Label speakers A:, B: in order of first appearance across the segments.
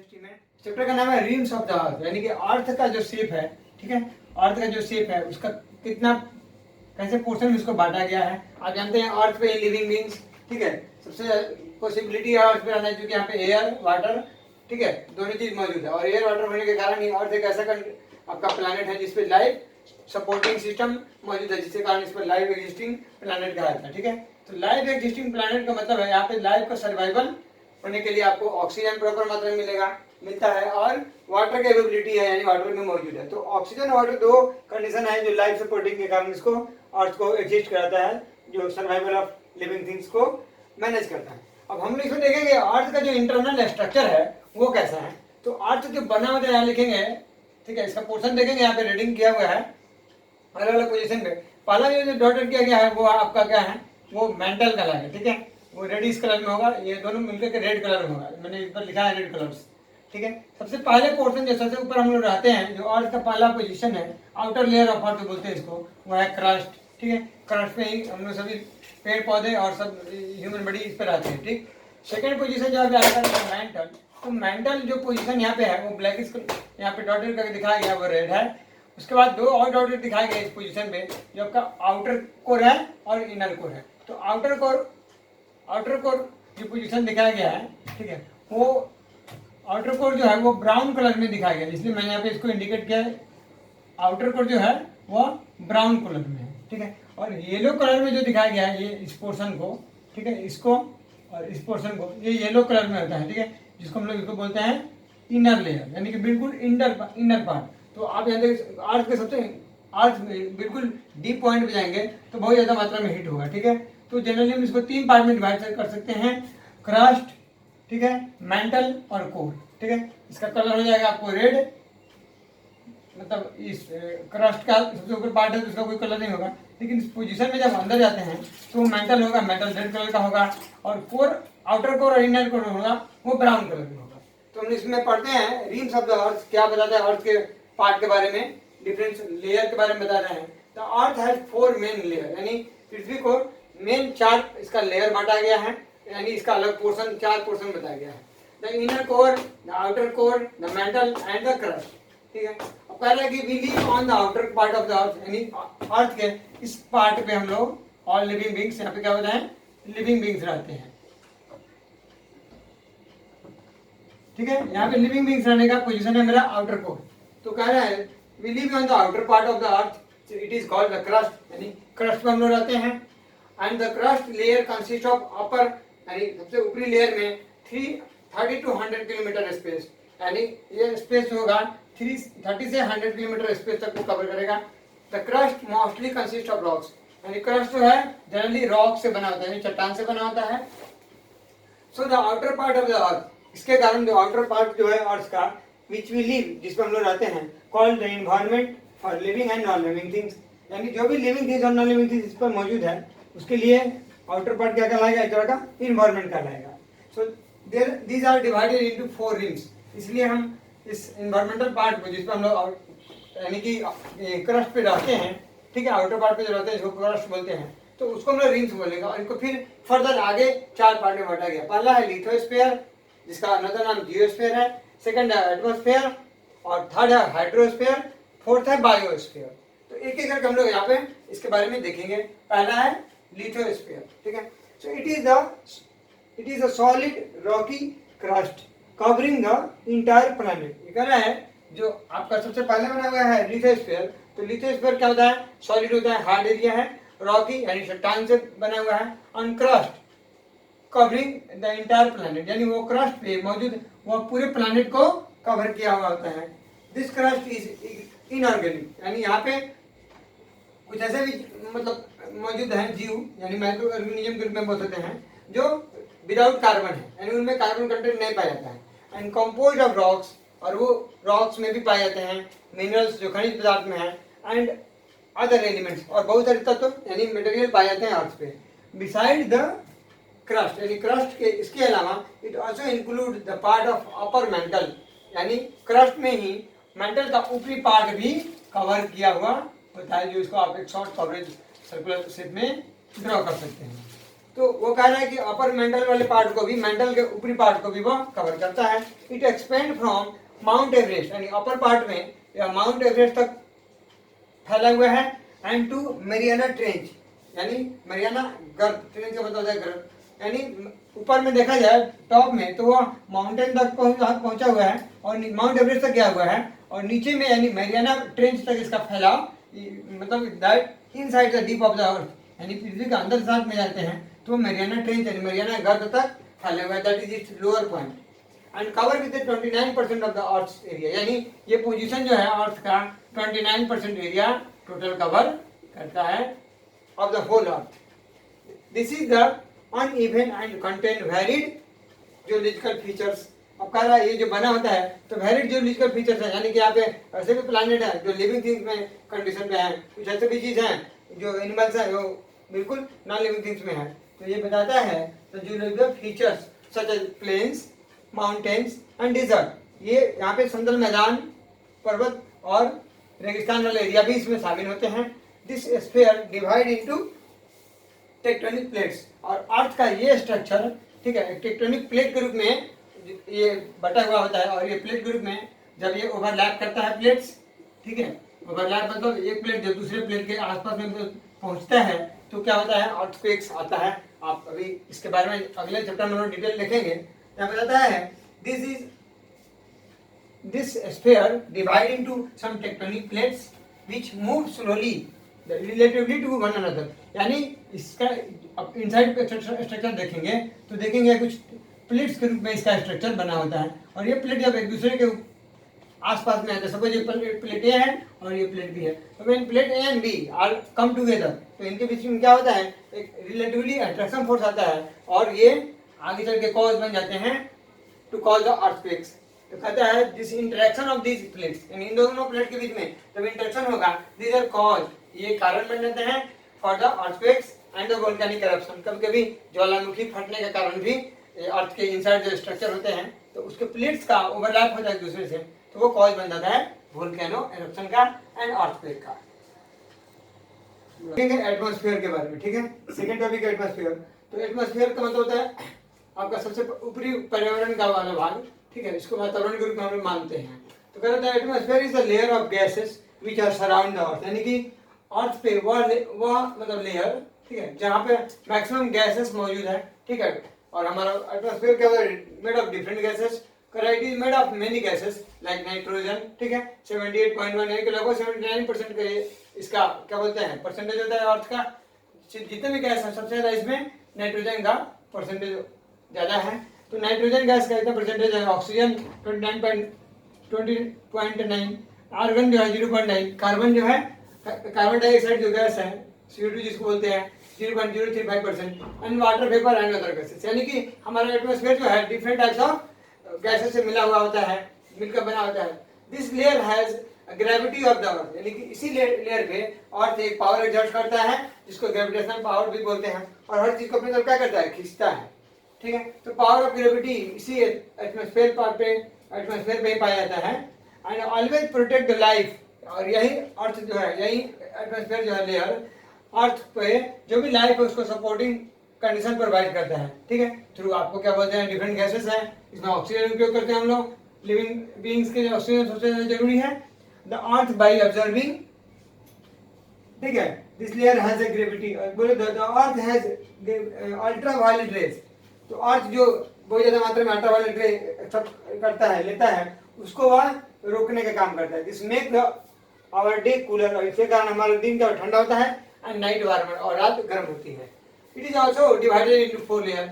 A: Stream है। Chapter का नाम है रिम्स ऑफ द अर्थ, यानी कि अर्थ का जो शेप है, ठीक है, अर्थ का जो शेप है उसका कितना कैसे पोर्शन में उसको बांटा गया है। आप जानते हैं अर्थ पे लिविंग बींग्स, ठीक है, सबसे पॉसिबिलिटी है अर्थ पे रहना है क्योंकि यहाँ पे एयर वाटर, ठीक है, दोनों चीज मौजूद है। और एयर वाटर होने के कारण ही अर्थ एक ऐसा आपका प्लानट है जिसपे लाइफ सपोर्टिंग सिस्टम मौजूद है, जिसके कारण इस पर लाइफ एग्जिस्टिंग प्लानट कहा जाता है। ठीक है, तो लाइफ एग्जिस्टिंग प्लानट का मतलब है यहाँ पे लाइफ का सर्वाइवल होने के लिए आपको ऑक्सीजन प्रॉपर मात्रा में मिलता है और वाटर की अवेलेबिलिटी है, यानी वाटर में मौजूद है। तो ऑक्सीजन वाटर दो कंडीशन है जो लाइफ सपोर्टिंग के कारण इसको अर्थ को एग्जिस्ट कराता है, जो सर्वाइवल ऑफ लिविंग थिंग्स को मैनेज करता है। अब हम लोग इसमें देखेंगे अर्थ का जो इंटरनल स्ट्रक्चर है वो कैसा है। तो अर्थ जो बना हुआ यहाँ लिखेंगे, ठीक है, इसका पोर्शन देखेंगे, यहाँ पे रेडिंग किया हुआ है अलग अलग पोजीशन पे। पहला जो डॉटेड किया गया है वो आपका क्या है, वो मेंटल कलर है, ठीक है, वो रेडिश कलर में होगा, ये दोनों मिलकर के रेड कलर में होगा, मैंने इस पर लिखा है रेड कलर्स, ठीक है। सबसे पहले पोर्शन जो सबसे ऊपर हम लोग रहते हैं, जो अर्थ का पहला पोजीशन है, आउटर लेयर ऑफ अर्थ बोलते हैं इसको, वो है क्रस्ट, ठीक है। क्रस्ट पे ही हम लोग सभी पेड़ पौधे और सब ह्यूमन बॉडी इस पर रहते हैं, ठीक। सेकेंड पोजीशन जो है मेंटल, तो मेंटल जो पोजीशन यहाँ पे है वो ब्लैक, यहाँ पे डॉटेड करके दिखाया गया वो रेड है। उसके बाद दो और डॉटेड दिखाए गए इस पोजीशन पे, जो आपका आउटर कोर है और इनर कोर है। तो आउटर कोर जो पोजीशन दिखाया गया है, ठीक है, वो आउटर कोर जो है वो ब्राउन कलर में दिखाया गया, इसलिए मैंने यहाँ पे इसको इंडिकेट किया है। आउटर कोर जो है वो ब्राउन कलर में है, ठीक है। और येलो कलर में जो दिखाया गया है, ये इस पोर्शन को, ठीक है, इसको और इस पोर्शन को, ये येलो कलर में होता है, ठीक है, जिसको हम लोग इसको बोलते हैं इनर लेयर, यानी कि बिल्कुल इनर पार्ट। तो आप यहाँ देख अर्थ के सबसे अर्थ बिल्कुल डीप पॉइंट पे जाएंगे तो बहुत ज़्यादा मात्रा में हीट होगा, ठीक है। तो जनरली हम इसको तीन पार्ट में डिवाइड कर सकते हैं, क्रस्ट, ठीक है, मेंटल और कोर, ठीक है। इसका कलर हो जाएगा आपको रेड, मतलब इस क्रस्ट का सबसे ऊपर पार्ट है तो इसका कोई कलर नहीं होगा, लेकिन इस पोजीशन में जब अंदर जाते हैं तो मेंटल होगा, मेंटल रेड कलर का होगा, और कोर, आउटर कोर और इनर कोर होगा वो ब्राउन कलर में होगा। तो हम इसमें पढ़ते हैं रिम्स ऑफ द अर्थ, क्या बताता है अर्थ के पार्ट के बारे में, डिफरेंट लेयर के बारे में बता रहे हैं। The earth has 4 main layer, यानी पृथ्वी को मेन 4 इसका लेयर बांटा गया है, यानी इसका अलग पोर्शन 4 पोर्शन बताया गया है। The inner core, the outer core, the mantle and the crust, ठीक है। अब कह रहा है कि we live on the outer part of the earth, यानी अर्थ के इस पार्ट पे हम लोग ऑल लिविंग बींग्स, यहाँ पे क्या होता है, लिविंग बींग्स रहते हैं, ठीक है। यहाँ पे लिविंग बींग्स रहने का पोजीशन है मेरा आउटर कोर। तो कह रहा है we live on the outer part of the earth, it is called the crust, यानी क्रस्ट में हम लोग रहते हैं। And the crust layer consist of upper, यानी सबसे ऊपरी लेयर में 30 to 100 किलोमीटर स्पेस, यानी ये स्पेस होगा 30 से 100 किलोमीटर स्पेस तक को कवर करेगा। The crust mostly consist of rocks, यानी क्रस्ट जो है जनरली रॉक से बना होता है, यानी चट्टान से बना होता है। So the outer part of the अर्थ, इसके कारण जो आउटर पार्ट जो है अर्थ का, विच वी लिव, जिसमें हम लोग रहते हैं, called the environment for living and non living things, यानी जो भी लिविंग थिंग्स और नॉन लिविंग थिंग्स इस पर मौजूद है उसके लिए आउटर पार्ट क्या कहलाएगा, एक तरह का एनवायरनमेंट कहलाएगा। So there these are divided into 4 rims, इसलिए हम इस एनवायरमेंटल पार्ट को, जिसमें हम लोग यानी कि क्रस्ट पे रहते हैं, ठीक है, आउटर पार्ट पे जो रहते हैं इसको क्रस्ट बोलते हैं, तो उसको हम लोग रिम्स बोलेंगे। और इनको फिर फर्दर आगे 4 पार्ट में बांटा गया। पहला है लिथोस्फीयर, जिसका अनदर नाम जियोस्फीयर है, सेकंड है एटमॉस्फेयर, और थर्ड है हाइड्रोस्फीयर, फोर्थ है बायोस्फीयर। तो एक एक करके हम लोग यहाँ पे इसके बारे में देखेंगे। पहला है लिथोस्फीयर, ठीक है। So it is a solid Rocky crust covering the entire planet. ये कह रहा है जो आपका सबसे पहले बना हुआ है लिथोस्फीयर, तो लिथोस्फीयर क्या होता है, सॉलिड होता है, हार्ड एरिया है, रॉकी यानी चट्टान से बना हुआ है, on crust covering the entire planet, यानी वो क्रस्ट पे मौजूद वो पूरे प्लैनेट को कवर किया हुआ होता है। दिस क्रस्ट इज इनऑर्गेनिक, यानी यहाँ पे कुछ ऐसे भी मतलब मौजूद हैं जीव, यानी माइक्रो ऑर्गेनिज्म के रूप में बोल सकते हैं, जो विदाउट कार्बन है, यानी उनमें कार्बन कंटेंट नहीं पाया जाता है। एंड कंपोज्ड ऑफ रॉक्स, और वो रॉक्स में भी पाए जाते हैं, मिनरल्स जो खनिज पदार्थ में है, एंड अदर एलिमेंट्स, और बहुत सारे तत्व यानी मटेरियल पाए जाते हैं अर्थ पे। बिसाइड द क्रस्ट, यानी क्रस्ट के इसके अलावा it also include the part of upper mantle, यानी क्रस्ट में ही मेंटल का ऊपरी पार्ट भी कवर किया हुआ होता है, जो इसको आप एक शॉर्ट कवरेज सर्कुलर शेप में ड्रॉ कर सकते हैं। तो वो कह रहा है कि अपर मेंटल वाले पार्ट को भी, मेंटल के ऊपरी पार्ट को भी वो कवर करता है। It expand from mount Everest, यानी अपर पार्ट में या माउंट एवरेस्ट तक फैला हुआ है, एंड टू मरियाना ट्रेंच, यानी मरियाना गर्त, ट्रेंच का मतलब होता है गर्त, यानी ऊपर में देखा जाए टॉप में तो वो माउंटेन तक पहुंचा हुआ है और माउंट एवरेस्ट तक गया हुआ है, और नीचे में यानी मरियाना ट्रेंच तक इसका फैलाव, मतलब that inside the deep of the earth, यानी पृथ्वी के अंदर साथ में जाते हैं तो मरियाना ट्रेंच यानी मरियाना गर्त तक फैला हुआ है, that is it's lower point, and cover with 29% of the earth area, यानी ये पोजीशन जो है अर्थ का 29% एरिया टोटल कवर करता है of the whole earth. This is the uneven and contain varied geological features. अब कह रहा है ये जो बना होता है तो वेरिड जियोलॉजिकल फीचर्स है, यानी कि यहाँ पे ऐसे भी प्लैनेट है जो लिविंग थिंग्स में कंडीशन पे है, कुछ ऐसे भी चीज है जो एनिमल्स है वो बिल्कुल नॉन लिविंग थिंग्स में है। तो ये बताता है the geological features such as plains, mountains and desert. ये यहाँ पे समतल मैदान, पर्वत और रेगिस्तान वाले एरिया भी इसमें शामिल होते हैं। This sphere divide into tectonic plates, और अर्थ का ये स्ट्रक्चर, ठीक है, टेक्टोनिक प्लेट के रूप में ये बटा हुआ होता है, और ये प्लेट के रूप में जब ये ओवरलैप करता है प्लेट्स, ठीक है, ओवरलैप मतलब एक प्लेट जब दूसरे प्लेट के आसपास में पहुंचता है तो क्या होता है, अर्थक्वेक्स आता है। आप अभी इसके बारे में अगले चैप्टर में डिटेल देखेंगे। यहाँ बताता है this sphere divide into some tectonic plates which move slowly relatively to one another, यानी इसका इनसाइड स्ट्रक्चर देखेंगे तो देखेंगे कुछ प्लेट्स के रूप में इसका स्ट्रक्चर बना होता है, और ये प्लेट जब एक दूसरे के आसपास में है, तो सपोज ये प्लेट ए है और ये प्लेट बी है, तो when plate A and B are come together तो इनके बीच में क्या होता है, एक रिलेटिवली अट्रैक्शन फोर्स आता है, और ये आगे चल के कॉज बन जाते हैं टू कॉज द अर्थक्वेक्स। तो कहता है this interaction of these plates, यानी इन दोनों प्लेट के बीच में जब इंटरेक्शन होगा, दीज आर कॉज, ये कारण बन जाते हैं for the earthquakes and the volcanic eruption. कभी कभी ज्वालामुखी फटने का कारण भी अर्थ के इनसाइड जो स्ट्रक्चर होते हैं तो उसके प्लेट्स का ओवरलैप होता है एक दूसरे से, तो वो कॉज बन जाता है वोल्केनो इरप्शन का एंड अर्थक्वेक का। ठीक है, एटमॉस्फेयर के बारे में, ठीक है, सेकंड टॉपिक एटमॉस्फेयर। तो एटमॉस्फेयर का मतलब होता है आपका सबसे ऊपरी पर्यावरण का वाला भाग, ठीक है, इसको वातावरण के रूप में हम लोग मानते हैं। तो कहता है atmosphere is the layer of gases which are surround the earth, यानी कि अर्थ पे वह मतलब लेयर, ठीक है, जहाँ पे मैक्सिमम गैसेस मौजूद है, ठीक है, और हमारा एटमॉस्फेयर क्या है, made of different gases, it is made of many gases like nitrogen, ठीक है, 78.1 यानी कि लगभग 79% का ये इसका क्या बोलते हैं परसेंटेज होता है अर्थ का। जितने भी गैस है सबसे ज्यादा इसमें नाइट्रोजन का परसेंटेज ज्यादा है। तो नाइट्रोजन गैस का इतना परसेंटेज है, ऑक्सीजन 20.9, आर्गन जो है 0.9, कार्बन जो है कार्बन डाइऑक्साइड जो गैस है CO2 जिसको बोलते हैं 0.035%, and water vapour and other gases, यानी कि हमारा एटमॉस्फेयर जो है डिफरेंट टाइप्स ऑफ गैसेस से मिला हुआ होता है, मिलकर बना होता है। This layer has gravity of the earth, यानी कि इसी लेयर पे अर्थ एक पावर एग्जर्ट करता है जिसको ग्रेविटेशनल पावर भी बोलते हैं, और हर चीज को अपनी तरफ क्या करता है, खींचता है, ठीक है। तो पावर ऑफ ग्रेविटी इसी एटमॉस्फेयर पे ही पाया जाता है, and always protect the life, और यही अर्थ जो है, यही एटमॉस्फेयर जो है लेयर अर्थ पे जो भी लाइफ है उसको सपोर्टिंग कंडीशन प्रोवाइड करता है, ठीक है, थ्रू आपको क्या बोलते हैं डिफरेंट गैसेस हैं, इसमें ऑक्सीजन उपयोग करते हैं हम लोग, लिविंग बीइंग्स के लिए ऑक्सीजन सबसे ज्यादा जरूरी है। द अर्थ बाय ऑब्जर्विंग, ठीक है, this layer has a gravity, बोले the earth has ultraviolet rays, तो अर्थ जो बहुत ज्यादा मात्रा में अल्ट्रा वायलेट रे एक्सेप्ट करता है, लेता है, उसको वह रोकने का काम करता है। This make the our day cooler, और इसके कारण हमारा दिन का ठंडा होता है, एंड नाइट वार्मर, और रात गर्म होती है। It is also divided into 4 layer.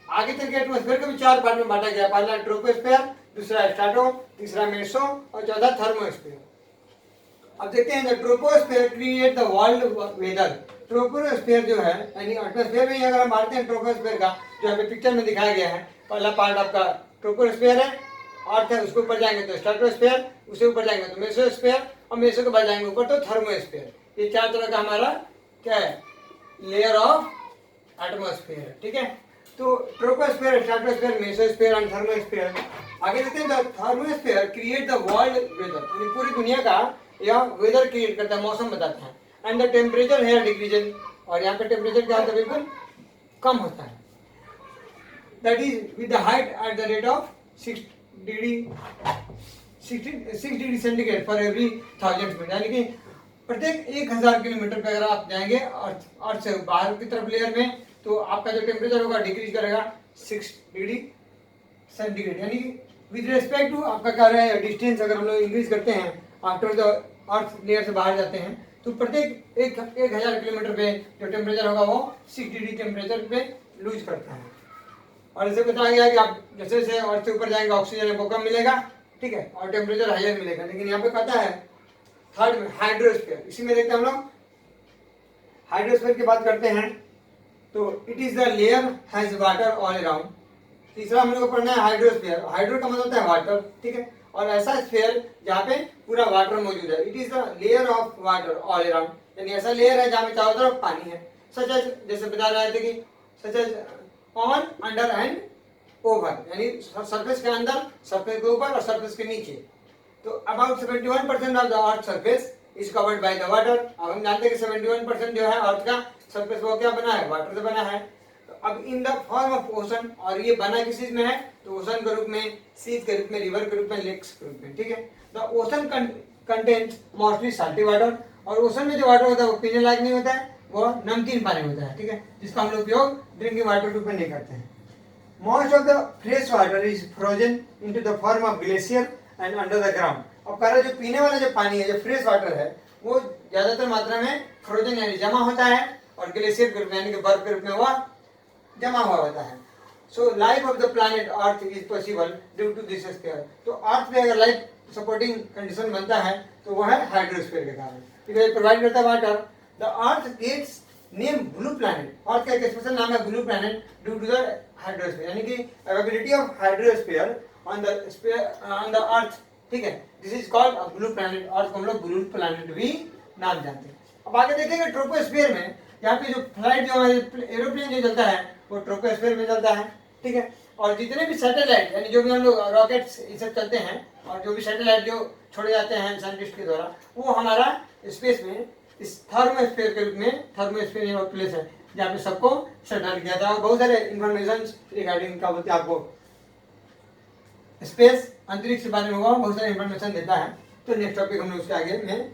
A: आगे चल के एटमॉस्फेयर को भी 4 पार्ट में बांटा गया, पहला ट्रोपोस्फेयर, दूसरा स्ट्राटो, तीसरा मेसो और चौथा थर्मोस्फेयर। अब देखते हैं the troposphere create the world weather. Troposphere जो है यानी एटमॉस्फेयर में अगर हम मानते हैं ट्रोपोस्फेयर का, जो यहाँ पे पिक्चर में दिखाया गया है, पहला पार्ट आपका ट्रोपोस्फेयर है, अर्थ है, उसके ऊपर जाएंगे तो स्ट्रेटोस्फेयर, उसके ऊपर जाएंगे तो मेसोस्फेयर, और मेसो के बाद जाएंगे ऊपर तो थर्मोस्फेयर। ये 4 तरह का हमारा क्या है, लेयर ऑफ एटमॉस्फेयर, ठीक है। तो troposphere, stratosphere, mesosphere and thermosphere. आगे देखते हैं the thermosphere create the world weather, यानी पूरी दुनिया का यह वेदर क्रिएट करता है, मौसम बताता है, and the temperature here decreases, और यहाँ पे टेम्परेचर क्या होता है, बिल्कुल कम होता है, that is with the height at the rate of 6 degree centigrade for every 1000 feet, यानी कि प्रत्येक 1000 किलोमीटर पे अगर आप जाएंगे अर्थ से बाहर की तरफ लेयर में, तो आपका जो टेम्परेचर होगा डिक्रीज करेगा 6 डिग्री सेंटीग्रेड, यानी कि विद रेस्पेक्ट टू आपका क्या रहा है डिस्टेंस, अगर हम लोग इंक्रीज करते हैं आफ्टर द अर्थ लेयर से बाहर जाते हैं, तो प्रत्येक 1000 किलोमीटर पे जो टेम्परेचर होगा वो 6 डिग्री टेम्परेचर पे लूज करता है। और इसे बताया गया कि आप जैसे जैसे अर्थ से ऊपर जाएंगे ऑक्सीजन आपको कम मिलेगा, ठीक है, और टेम्परेचर हायर मिलेगा। लेकिन यहाँ पे कहता है थर्ड में हाइड्रोस्फीयर, इसी में देखते हैं हम लोग हाइड्रोस्फीयर की बात करते हैं, तो it is the layer has water all around. तीसरा हम लोग को पढ़ना है हाइड्रोस्फीयर, हाइड्रो का मतलब होता है वाटर, ठीक है, और ऐसा स्फीयर जहाँ पे पूरा वाटर मौजूद है, it is the layer of water all around, यानी ऐसा लेयर है जहाँ पे चारों तरफ पानी है, सच एज जैसे बता रहे थे कि such as on under and over, यानी सरफेस के अंदर, सरफेस के ऊपर और सरफेस के नीचे। तो about 71% of the earth surface is covered by the water. अब हम जानते हैं कि 71% जो है अर्थ का सरफेस वो क्या बना है, वाटर से बना है। तो अब in the form of ocean, और ये बना किस चीज में है, तो ओशन के रूप में, सीज के रूप में, रिवर के रूप में, लेक्स के रूप में, ठीक है। The ocean contains mostly salty water, और ओशन में जो वाटर होता है वो पीने लायक नहीं होता है, वो नमकीन पानी होता है, ठीक है, जिसका हम लोग उपयोग ड्रिंकिंग वाटर के रूप में नहीं करते हैं। Most of the fresh water is frozen into the form of glacier and under the ground. अब कह रहा है जो पीने वाला जो पानी है, जो फ्रेश वाटर है, वो ज्यादातर मात्रा में फ्रोजन यानी जमा होता है, और ग्लेशियर के रूप में यानी कि बर्फ के रूप में वह जमा हुआ होता है। So life of the planet earth is possible due to this sphere. तो अर्थ पे अगर लाइफ सपोर्टिंग कंडीशन बनता है तो वह है हाइड्रोस्फीयर के कारण, ठीक है, प्रोवाइड करता है water. The earth gets name blue planet, earth का एक स्पेशल नाम है blue planet due to the hydrosphere, यानी कि availability of hydrosphere on the earth, ठीक है, this is called a blue planet. Earth को हम लोग ब्लू प्लैनेट भी नाम जानते हैं। अब आगे देखेंगे ट्रोपोस्फीयर में, यहाँ पे जो फ्लाइट जो एरोप्लेन जो चलता है वो ट्रोपोस्फीयर में चलता है, ठीक है, और जितने भी सैटेलाइट यानी जो भी हम लोग रॉकेट्स ये सब चलते हैं, और जो भी सैटेलाइट जो छोड़े जाते हैं साइंटिस्ट के द्वारा, वो हमारा स्पेस में इस थर्मोस्फीयर के रूप में, थर्मोस्फीयर ये प्लेस है जहाँ पे सबको सेटल किया था, और बहुत सारे इंफॉर्मेशन रिगार्डिंग क्या बोलते हैं आपको स्पेस अंतरिक्ष के बारे में वो बहुत सारे इंफॉर्मेशन देता है। तो नेक्स्ट टॉपिक हम लोग उसके आगे में